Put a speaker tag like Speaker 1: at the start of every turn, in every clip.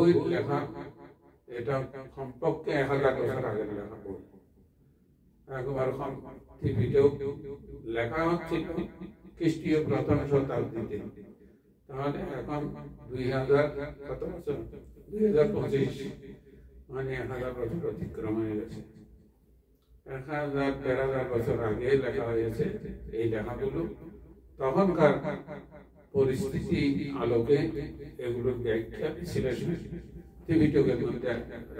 Speaker 1: বই লেখা, এটা কমপক্ষে 1000 বছর আগের লেখা বই। একবার টিভিতেও লেখা হচ্ছিল খ্রিস্টীয় প্রথম শতাব্দীতে, তাহলে এখন 2025 মানে 1000 বছর অতিক্রম হয়ে গেছে। 1000-1500 বছর আগে লেখা হয়েছে এই লেখাগুলো। তখনকার পরিস্থিতি আলোকে এগুলোর ব্যাখ্যা বিশ্লেষণ টিভিটকের মধ্যে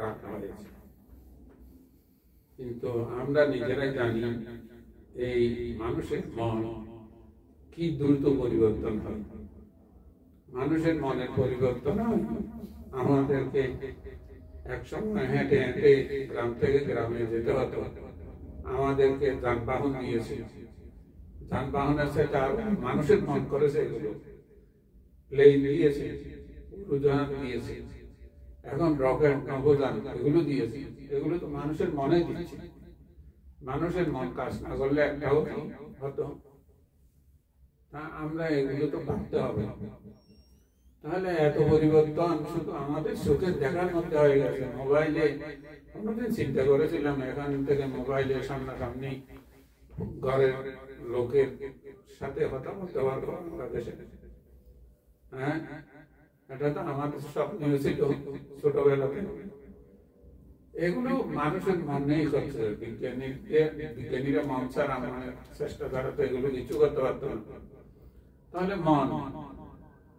Speaker 1: রাখা হয়েছে। কিন্তু আমরা নিজেরাই জানি এই মানুষের মন কি দ্রুত পরিবর্তন হয়। মানুষের মনের পরিবর্তন হয়। আমাদেরকে একসময় হেঁটে হেঁটে গ্রাম থেকে গ্রামে যেতে হতো, আমাদেরকে যানবাহন দিয়েছে। যানবাহনের সেটা মানুষের মন করেছে, এগুলো প্লেন দিয়েছে, উড়োজাহাজ দিয়েছে, এখন রকেট, নভোযান এগুলো দিয়েছে। এগুলো তো মানুষের মনে দিচ্ছে। মানুষের মন কাজ না করলে একটাও হতো। তা আমরা এগুলো তো ভাবতে হবে। তাহলে এত পরিবর্তন শুধু আমাদের চোখের দেখার মধ্যে হয়ে গেছে। মোবাইলে কোনোদিন চিন্তা করেছিলাম এখান থেকে মোবাইলে সামনাসামনি ঘরের লোকের সাথে কথা বলতে পারবো বাংলাদেশে? হ্যাঁ, এটা তো আমাদের স্বপ্ন ছিল ছোটবেলাতে। এগুলো মানুষের মনেই করছে। বিজ্ঞানীরা মন ছাড়া চেষ্টা করা তো এগুলো কিছু করতে পারতো না। তাহলে মন,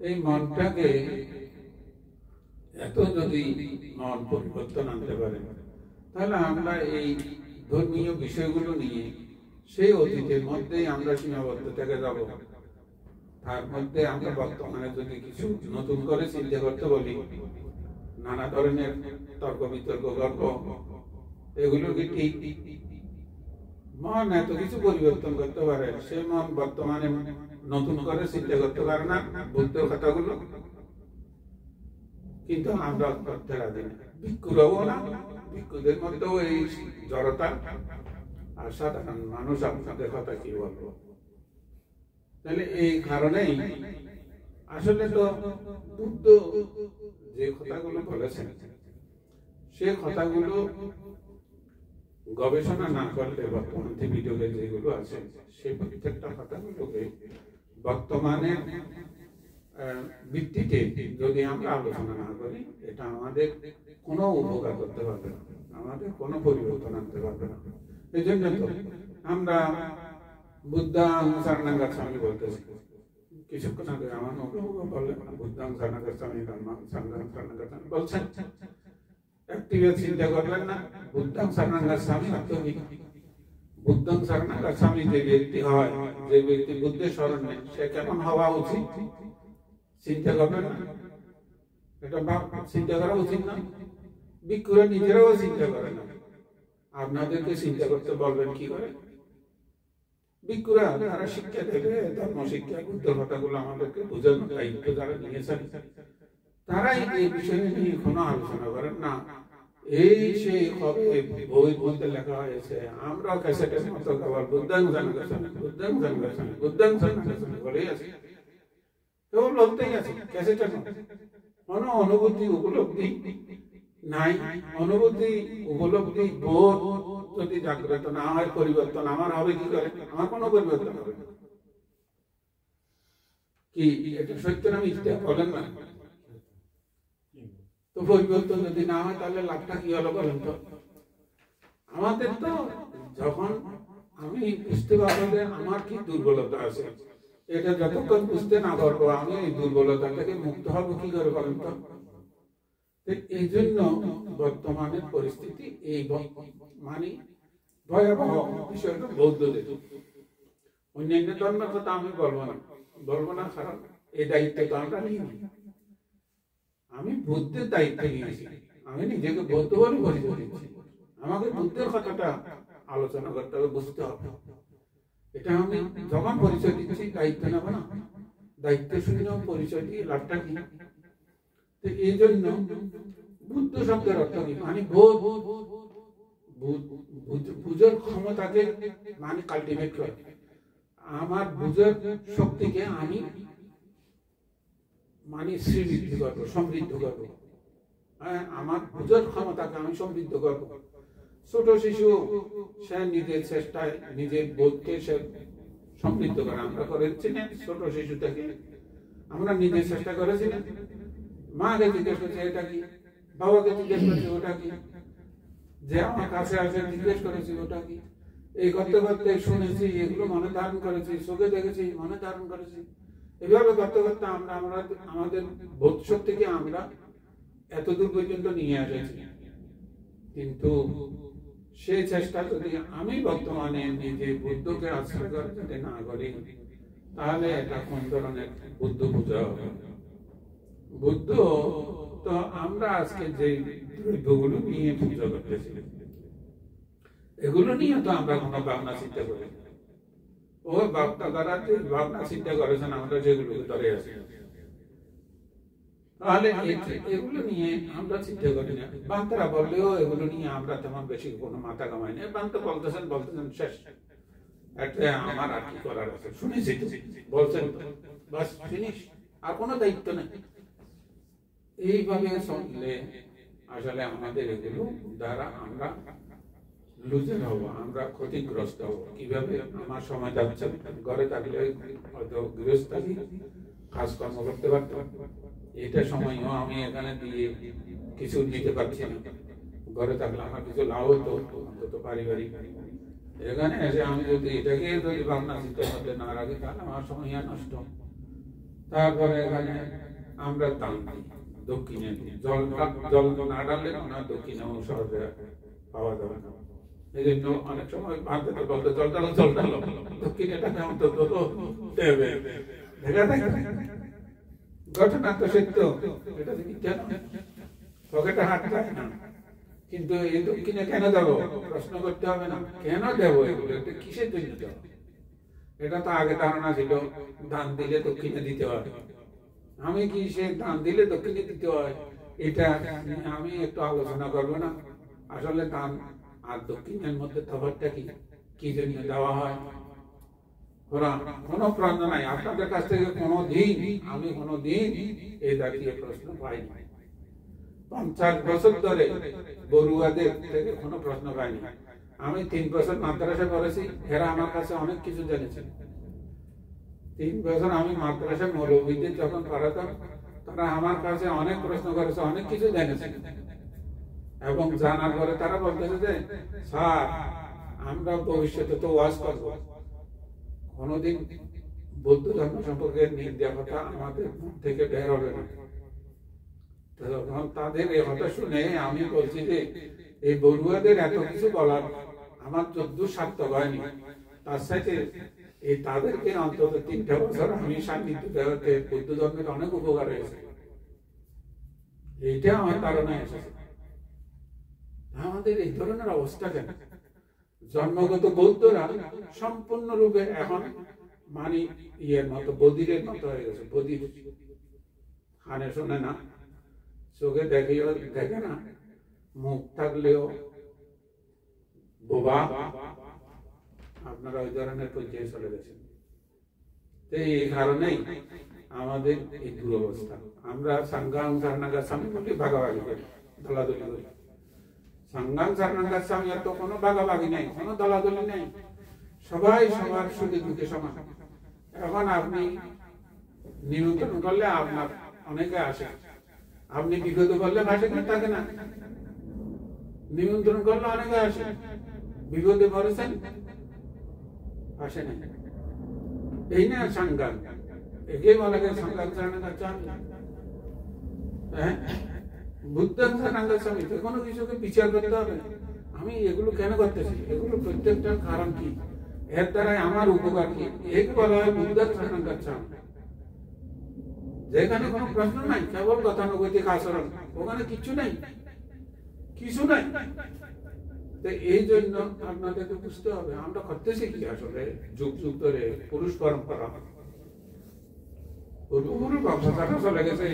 Speaker 1: এই মনটাকে এত যদি মন পরিবর্তন আনতে পারে, তাহলে আমরা এই ধর্মীয় বিষয়গুলো নিয়ে সেই অতীতের মধ্যেই আমরা সীমাবদ্ধ থেকে যাব। তার মধ্যে আমরা বর্তমানে যদি কিছু নতুন করে চিন্তা করতে বলি, নানা ধরনের তর্ক বিতর্ক গল্প, এগুলো কি ঠিক? মন এত কিছু পরিবর্তন করতে পারে, সে মন বর্তমানে নতুন করে চিন্তা করতে পারে না বুদ্ধের কথাগুলো। কিন্তু আমরা করতে রাজি না, ভিক্ষুরাও না। ভিক্ষুদের মধ্যেও এই জড়তা। আর সাধারণ মানুষ আপনাদের কথা কি বলবো? তাহলে এই কারণেই আসলে তো বুদ্ধ যে কথাগুলো বলেছেন, সে কথাগুলো গবেষণা না করলে বর্তমান ভিডিওতে যেগুলো আছে সেই প্রত্যেকটা কথাগুলোকে বর্তমানের ভিত্তিতে যদি আমরা আলোচনা না করি, এটা আমাদের কোনো উপকার করতে পারবে না, আমাদের কোনো পরিবর্তন আনতে পারবে না। এই জন্য তো আমরা বুদ্ধাং শরণং গচ্ছামি বলতেছি। কিছুক্ষণ আগে আমার বললেন বুদ্ধাং শরণং গচ্ছামি, ধম্মাং শরণং গচ্ছামি বলছেন। একটিও চিন্তা করবেন না বুদ্ধাং শরণং গচ্ছামি অর্থ কি? বুদ্ধাং শরণং গচ্ছামি যে ব্যক্তি হয়, যে ব্যক্তি বুদ্ধের শরণ নেয়, সে কেমন হওয়া উচিত চিন্তা করবেন না? এটা চিন্তা করা উচিত না? ভিক্ষুরা নিজেরাও চিন্তা করে না, আপনাদেরকে চিন্তা করতে বলবেন কি করে? ভিক্ষুরা তারা শিক্ষা দেবে, ধর্ম শিক্ষা, বুদ্ধের কথাগুলো আমাদেরকে বোঝানোর দায়িত্ব যারা নিয়েছেন, তারাই এই বিষয় নিয়ে কোনো আলোচনা করেন না। এই সেই হবে বই বলতে লেখা হয়েছে, আমরা ক্যাসেটের মতো খাবার বুদ্ধাং জানগাছামি, বুদ্ধাং জানগাছামি, বুদ্ধাং জানগাছামি বলেই আছে। কেবল বলতেই আছে ক্যাসেটের মতো। কোনো অনুভূতি উপলব্ধি নাই। অনুভূতি উপলব্ধি বোধ যদি জাগ্রত না হয়, পরিবর্তন আমার হবে কি করে? আমার কোনো পরিবর্তন হবে না। কি এটা সত্য না মিথ্যা বলেন না? তো পরিবর্তন যদি না হয় তাহলে লাভটা কি হলো বলেন তো? আমাদের তো যখন আমি বুঝতে পারবো যে আমার কি দুর্বলতা আছে, এটা যতক্ষণ বুঝতে না পারবো আমি এই দুর্বলতা থেকে মুক্ত হবো কি করে বলেন তো? এই জন্য বর্তমানের পরিস্থিতি এই মানে ভয়াবহ বিষয়টা বৌদ্ধদের। অন্যান্য ধর্মের কথা আমি বলবো না, কারণ এই দায়িত্ব তো আমরা নিই। আমি বুদ্ধের দায়িত্ব নিয়েছি, আমি নিজেকে বৌদ্ধ বলে পরিচয় দিচ্ছি। আমাকে বুদ্ধের কথাটা আলোচনা করতে হবে, বুঝতে হবে। এটা আমি যখন পরিচয় দিচ্ছি দায়িত্ব নেব না, দায়িত্ব শূন্য পরিচয় দিয়ে লাভটা কি? এই জন্য বুদ্ধ শব্দের অর্থ কি? মানে বুঝার ক্ষমতাকে মানে কাল্টিভেট করে, আমার বুঝার শক্তিকে আমি মানে শ্রীবৃদ্ধি করবো, সমৃদ্ধ করবো। আমার বুঝার ক্ষমতাকে আমি সমৃদ্ধ করব। ছোট শিশু সে নিজের চেষ্টায় নিজের বোধকে সে সমৃদ্ধ করে। আমরা করেছি না ছোট শিশু থেকে, আমরা নিজের চেষ্টা করেছি না। মাকে জিজ্ঞেস করছি এটা কি, বাবাকে জিজ্ঞেস করছি ওটা কি, যে আমার কাছে আসে জিজ্ঞেস করেছি ওটা কি। এই করতে করতে শুনেছি, এগুলো মনে ধারণ করেছি, চোখে দেখেছি, মনে ধারণ করেছি। এভাবে করতে করতে আমরা আমাদের বোধ শক্তিকে আমরা এতদূর পর্যন্ত নিয়ে এসেছি। কিন্তু সেই চেষ্টা যদি আমি বর্তমানে নিজে বুদ্ধকে আশ্রয় করে যদি না করি, তাহলে এটা কোন ধরনের বুদ্ধ পূজা হবে? বুদ্ধ তো আমরা আজকে যে দ্রব্যগুলো নিয়ে পূজা করতেছি, এগুলো নিয়ে তো আমরা কোনো ভাবনা চিন্তা করি। ও বাপদাদারা যে ভাবনা চিন্তা করেছেন আমরা যেগুলোকে ধরে আছি, তাহলে এগুলো নিয়ে আমরা চিন্তা করি না। বান্তরা বললেও এগুলো নিয়ে আমরা তেমন বেশি কোনো মাথা কামাই না। বান্ত বলতেছেন শেষ, একটা আমার আর কি করার আছে, শুনেছি বলছেন বাস ফিনিশ, আর কোনো দায়িত্ব নেই। এইভাবে চললে আসলে আমাদের এগুলো দ্বারা আমরা লুজার হব, আমরা ক্ষতিগ্রস্ত হব। কিভাবে? আমার সময় যাচ্ছে, ঘরে থাকলে হয়তো গৃহস্থালী কাজকর্ম করতে পারতাম, এটা সময়ও আমি এখানে দিয়ে কিছু নিতে পারছি না। ঘরে থাকলে আমার কিছু লাভ হতো, অন্তত পারিবারিক। এখানে এসে আমি যদি এটাকে যদি ভাবনা চিন্তার মধ্যে না রাখি, তাহলে আমার সময় নষ্ট। তারপরে এখানে আমরা দান দিই, দক্ষিণে জল না ডাললে মনে হয় দক্ষিণেও সহজে পাওয়া যাবে না। এই জন্য অনেক সময় ভাবতে বলতে জল ডালো দক্ষিণে টাকা অন্তত দেবে। ঘটনা তো সত্য, এটা মিথ্যা নয়, পকেটে হাত যায় না। কিন্তু এই দক্ষিণে কেন দেবো প্রশ্ন করতে হবে না, কেন দেবো এগুলো, কিসের জন্য দেবো? এটা তো আগে ধারণা ছিল দান দিলে দক্ষিণে দিতে হয়। আমি কি সে দান দিলে দক্ষিণে দিতে হয় এটা আমি একটু আলোচনা করবো না? আসলে দান আর দক্ষিণের মধ্যে তফাৎটা কি, কি জন্য দেওয়া হয়? কোনো প্রশ্ন নাই আপনাদের কাছ থেকে, আমি কোনোদিন এই জাতীয় প্রশ্ন পাইনি। 50 বছর ধরে বড়ুয়াদের থেকে কোনো প্রশ্ন পাইনি। আমি 3 বছর মাদ্রাসা করেছি, এরা আমার কাছে অনেক কিছু জেনেছে। 3 বছর আমি মাদ্রাসা মৌলবীদের যখন পড়াতাম, তারা আমার কাছে অনেক প্রশ্ন করেছে, অনেক কিছু জেনেছে। এবং জানার পরে তারা বলতেছে যে স্যার আমরা ভবিষ্যতে তো ওয়াজ করবো, কোনদিন বৌদ্ধ ধর্ম সম্পর্কে নিন্দা কথা আমাদের থেকে বের হবে না। তখন তাদের এই কথা শুনে আমি বলছি যে এই বড়ুয়াদের এত কিছু বলার আমার যদ্দূর সার্থক হয়নি, তার সাথে এই তাদেরকে অন্তত 3টা বছর আমি সান্নিধ্য দেওয়াতে বৌদ্ধ ধর্মের অনেক উপকার হয়েছে। এইটা আমার ধারণা এসেছে। আমাদের এই ধরনের অবস্থা কেন? জন্মগত বৌদ্ধরা সম্পূর্ণরূপে এখন মানে ইয়ের মতো, বদিরের মতো হয়ে গেছে। বদির কানে শোনে না, চোখে দেখে না, মুখ থাকলেও বোবা। আপনারা ওই ধরনের পর্যায়ে চলে গেছেন। এই কারণেই আমাদের এই দুরবস্থা। আমরা সাংঘাং সারনাগাছামি বলি ভাগাভাগি করি, দলাদলি করি। সাংঘাং সারনাগাছামি তো কোনো ভাগাভাগি নেই, কোনো দলাদলি নেই, সবাই সবার সুখে দুঃখে সমান। এখন আপনি নিমন্ত্রণ করলে আপনার অনেকে আসে, আপনি বিপদে করলে ভাসে থাকে না। নিমন্ত্রণ করলে অনেকে আসে, বিপদে পড়েছেন আসে না। এই না সাংঘাং, একে বলা যায় সাংঘাং সারনাগাছামি। হ্যাঁ, বুদ্ধ সারনাগাছামি কোনো কিছুকে বিচার করতে হবে। আমি এগুলো কেন করতেছি, এগুলো প্রত্যেকটার কারণ কি, এর দ্বারাই আমার উপকার কি, একে বলা হয় বুদ্ধ সারনাগাছামি। যেখানে কোনো প্রশ্ন নাই, কেবল গতানুগতিক আচরণ, ওখানে কিছু নাই, কিছু নাই। এই জন্য আপনাদেরকে বুঝতে হবে আমরা করতেছি কি। আসলে যুগ যুগ ধরে পুরুষ পরম্পরা পূর্বপুরুষ বংশধারা চলে গেছে,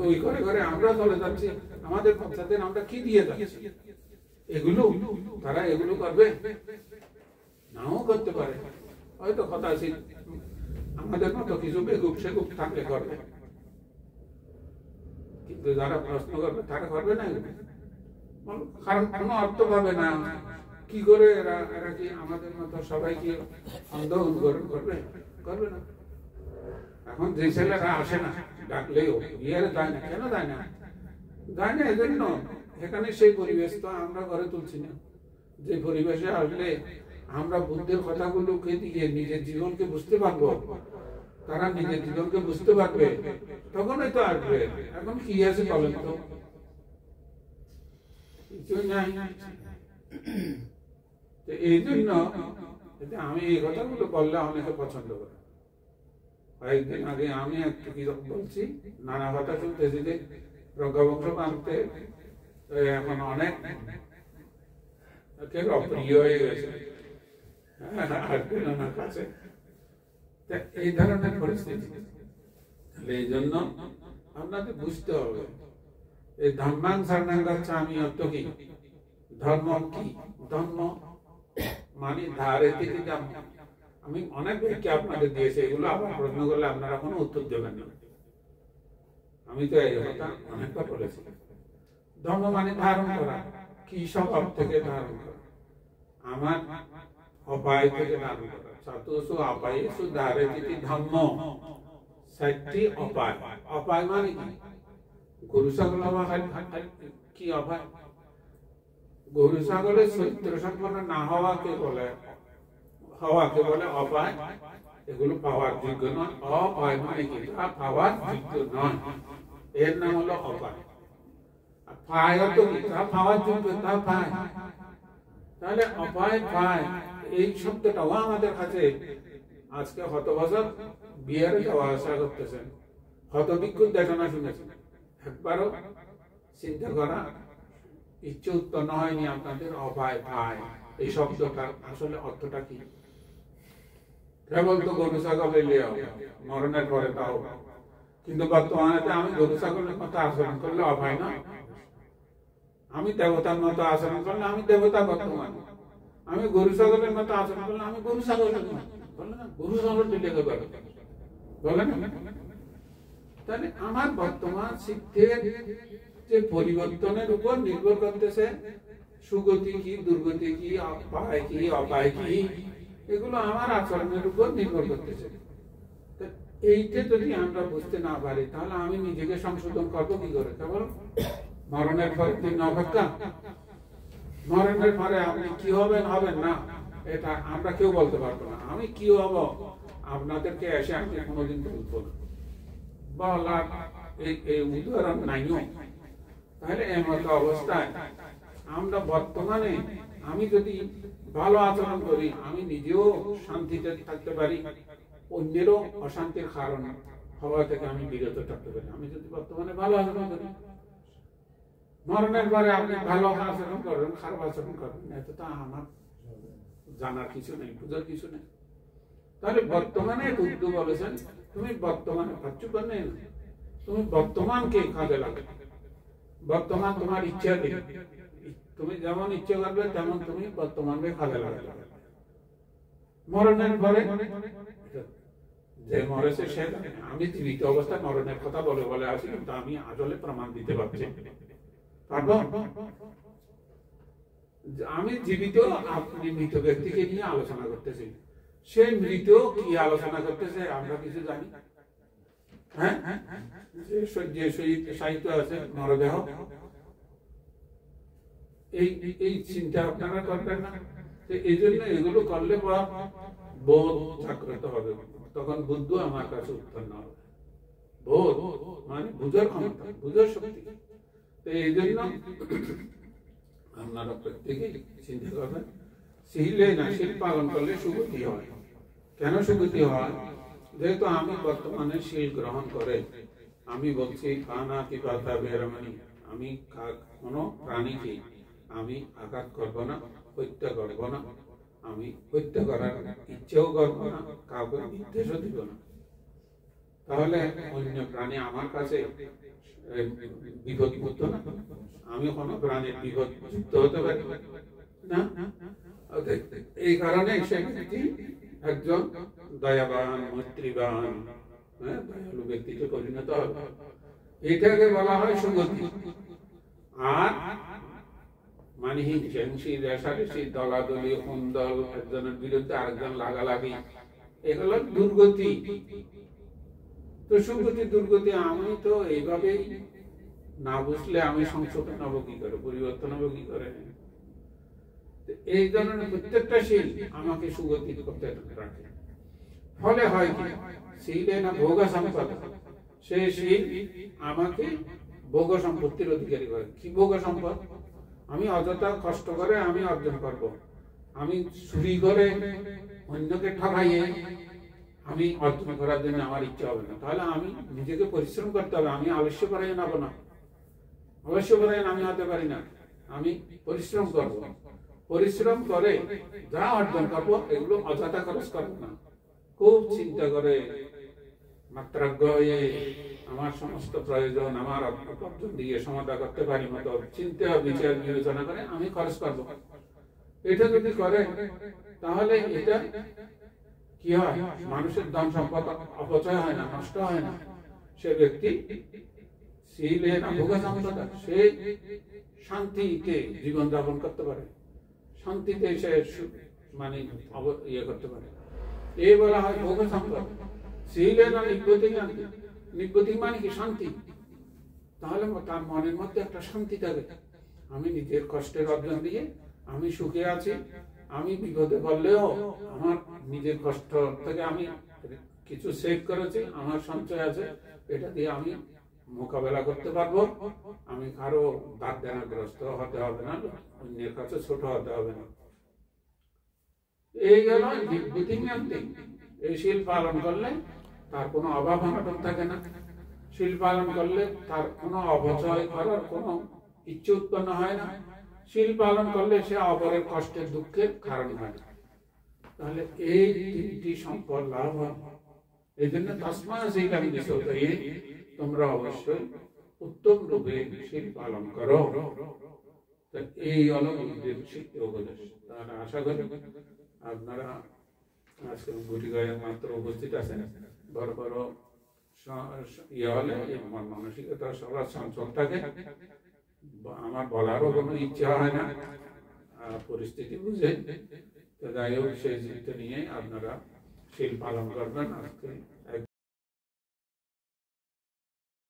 Speaker 1: ওই করে করে আমরা চলে যাচ্ছি। আমাদের বাচ্চাদের আমরা কি দিয়ে যাচ্ছি? এগুলো তারা এগুলো করবে, নাও করতে পারে, হয়তো কথা আছে আমাদের মতো কিছু বেগুপ সেগুপ থাকলে করবে। কিন্তু যারা প্রশ্ন করবে তারা করবে না, কারণ কোনো অর্থ পাবে না। কি করে এরা কি আমাদের মতো সবাইকে অন্ধ অনুকরণ করবে? করবে না। এখন যে ছেলেরা আসে না ডাকলেও বিয়ের যায় না, কেন যায় না? যায় না এজন্য এখানে সেই পরিবেশ তো আমরা ঘরে তুলছি না। যে পরিবেশে আসলে আমরা বুদ্ধের কথাগুলোকে দিয়ে নিজের জীবনকে বুঝতে পারবো, তারা নিজের জীবনকে বুঝতে পারবে, তখনই তো আসবে। এখন কি আছে বলেন তো? কিছু নাই। এই জন্য আমি এই কথাগুলো বললে অনেকে পছন্দ করে। কয়েকদিন আগে আমি একটু কি বলছি, নানা কথা শুনতেছি যে প্রজ্ঞাবংশ মানতে এখন অনেক প্রিয় হয়ে গেছে নানার কাছে। এই ধরনের পরিস্থিতি, এই জন্য আপনাদের বুঝতে হবে এই ধর্মাং শরণাং গচ্ছামি অর্থ কি? ধর্ম কি? ধর্ম মানে ধারে থেকে যান। আমি অনেক ব্যাখ্যা আপনাদের দিয়েছি, এগুলো আবার প্রশ্ন করলে আপনারা কোনো উত্তর দেবেন না। আমি তো এই কথা অনেকবার বলেছি। ধর্ম মানে ধারণ করা, কি স্বভাব থেকে ধারণ করা, আমার অপায় থেকে ধারণ করা। চতুর্থ অপায়েষু ধারয়তি ধর্ম। চারটি অপায়। অপায় মানে কি? গরু ছাগল কি অপায়? গরু ছাগলের চরিত্র সম্পন্ন না হওয়াকে বলে অপায়। এগুলো পাওয়ার যোগ্য নয়। অপায় মানে কি? তা পাওয়ার যোগ্য নয়, এর নাম হলো অপায়। পায় তো কি? তা পাওয়ার যোগ্য, তা পায়। তাহলে অপায় পায় এই শব্দটাও আমাদের কাছে আজকে শত বছর বিহারে যাওয়া আসা করতেছেন, শত ভিক্ষুর দেখানো শুনেছেন, একবারও চিন্তা করা ইচ্ছে উৎপন্ন হয়নি আপনাদের অপায় পায় এই শব্দটা আসলে অর্থটা কি? কেবল তো গরু ছাগল মরণের পরে তাও, কিন্তু বর্তমানে আমি গরু ছাগলের মতো আচরণ করলে অপায় না, আমি দেবতার মতো আচরণ করলে আমি দেবতা বর্তমান, আমি গরু ছাগলের মতো আচরণ করলে আমি গরু ছাগল বলে না, গরু ছাগল দিলে বলে না। তাহলে আমার বর্তমান শিক্ষের যে পরিবর্তনের উপর নির্ভর করতেছে সুগতি কি, দুর্গতি কি, অপায় কি, অপায় কি, এগুলো আমার আচরণের উপর নির্ভর করতেছে। এইটা যদি আমরা বুঝতে না পারি তাহলে আমি নিজেকে সংশোধন করবো কি করে? কেবল মরণের পরে দিন অপেক্ষা, মরণের পরে আপনি কি হবেন হবেন না এটা আমরা কেউ বলতে পারবো না। আমি কি হব আপনাদেরকে এসে আমি কোনোদিন বলবো না, বলার এই উদাহরণ নাইও। তাহলে এমত অবস্থায় আমরা বর্তমানে আমি যদি ভালো আচরণ করি আমি নিজেও শান্তিতে থাকতে পারি, অন্যেরও অশান্তির কারণ হওয়া থেকে আমি বিরত থাকতে পারি। আমি যদি বর্তমানে ভালো আচরণ করি, মরণের পরে আপনি ভালো আচরণ করবেন খারাপ আচরণ করবেন, এত তো আমার জানার কিছু নেই, বুঝার কিছু নেই। তাহলে বর্তমানে বুদ্ধ বলেছেন তুমি বর্তমানে ভাবছুপার নেই, তুমি বর্তমানকে কাজে লাগে, বর্তমান তোমার ইচ্ছা দিন, তুমি যেমন ইচ্ছে করবে তেমন তুমি বর্তমানকে কাজে লাগাবে। মরণের পরে যে মরেছে সে, আমি জীবিত অবস্থায় মরণের কথা বলে বলে আসি, কিন্তু আমি আসলে প্রমাণ দিতে পারছি পারবো। আমি জীবিত, আপনি মৃত ব্যক্তিকে নিয়ে আলোচনা করতেছি, সে মৃত কি আলোচনা করতেছে আমরা কিছু জানি? হ্যাঁ, যে সাহিত্য আছে নরদেহ, এই চিন্তা আপনারা করবেন না। এই জন্য এগুলো করলে বোধ জাগ্রত হবে, তখন বুদ্ধ আমার কাছে উৎপন্ন হবে। বোধ মানে বুঝার ক্ষমতা, বুঝার শক্তি। এই জন্য আপনারা প্রত্যেকে চিন্তা করবেন, শিলে না শিল পালন করলে সুগতি হয়। কেন সুগতি হয়? যেহেতু আমি বর্তমানে শিল গ্রহণ করে আমি বলছি খানা কি পাতা বেরমানি, আমি কোনো প্রাণীকে আমি আঘাত করব না, হত্যা করব না, আমি হত্যা করার ইচ্ছেও করব না, কাউকে নির্দেশও দিব না। তাহলে অন্য প্রাণী আমার কাছে বিপদমুক্ত না, আমি কোনো প্রাণীর বিপদযুক্ত হতে পারি না। এই কারণে সে ব্যক্তি একজন দয়াবান, মৈত্রীবান, দয়ালু ব্যক্তিতে পরিণত হবে। এটাকে বলা হয় সুগতি। আর মানে হিংসি রেষারেষি দলাদলি হুন্দল একজনের বিরুদ্ধে আরেকজন লাগালাগি এগুলো দুর্গতি। তো সুগতি দুর্গতি আমি তো এইভাবেই না বুঝলে আমি সংশোধন হবো কি করে, পরিবর্তন হবো কি করে? এই ধরনের প্রত্যেকটা শীল আমাকে সুগতি করতে রাখে। ফলে হয় কি, শীলে না ভোগ সম্পদ, সেই শীল আমাকে ভোগ সম্পত্তির অধিকারী করে। কি ভোগ সম্পদ? আমি অযথা কষ্ট করে আমি অর্জন করব, আমি চুরি করে অন্যকে ঠকাইয়ে আমি অর্জন করার জন্য আমার ইচ্ছা হবে না। তাহলে আমি নিজেকে পরিশ্রম করতে হবে। আমি আলস্য করে নেবো না, আলস্য করে আমি হতে পারি না। আমি পরিশ্রম করব, পরিশ্রম করে যা অর্জন করবো এগুলো অযথা খরচ করবো না। খুব চিন্তা করে মাত্রাজ্ঞ হয়ে আমার সমস্ত প্রয়োজন আমার অর্জন দিয়ে সমাধা করতে পারি মতো চিন্তা বিচার বিবেচনা করে আমি খরচ করবো। এটা যদি করে তাহলে এটা কি হয়, মানুষের ধন সম্পদ অপচয় হয় না, নষ্ট হয় না। সে ব্যক্তি শীলে না ভোগ সম্পদ, সে শান্তিতে জীবন যাপন করতে পারে, শান্তিতে সে মানে ইয়ে করতে পারে। এই বলা হয় ভোগ সম্পদ। শীলে না নিব্বতি শান্তি, নিব্বতি মানে কি শান্তি। তাহলে তার মনের মধ্যে একটা শান্তি থাকে, আমি নিজের কষ্টের অর্জন দিয়ে আমি সুখে আছি, আমি বিপদে পড়লেও আমার নিজের কষ্ট থেকে আমি কিছু সেভ করেছি, আমার সঞ্চয় আছে, এটা দিয়ে আমি মোকাবেলা করতে পারবো। আমি কারো দাঁত দেনাগ্রস্ত হতে হবে না, অন্যের কাছে ছোট হতে হবে না। এই গেল নিব্বতি শান্তি। এই শীল পালন করলে তার কোনো অভাব অনটন থাকে না। শীল পালন করলে তার কোনো অপচয় করার কোনো ইচ্ছে উৎপন্ন হয় না। শীল পালন করলে সে অপরের কষ্টের দুঃখের কারণ হয় না। তাহলে এই তিনটি সম্পদ লাভ হয়। এই জন্য তসমা শীলং বিশোধয়ে, তোমরা অবশ্যই উত্তম রূপে শীল পালন করো। এই হলো উপদেশ। তাহলে আশা করি আপনারা আজকে গুটিগায়ে মাত্র উপস্থিত আছেন। বড় বড় ইয়ে হলে মানসিকতা সবার চঞ্চল থাকে, আমার বলারও কোনো ইচ্ছা হয় না, পরিস্থিতি বুঝে। তো যাই হোক, সেই জিনিসটা নিয়ে আপনারা শীল পালন করবেন। আজকে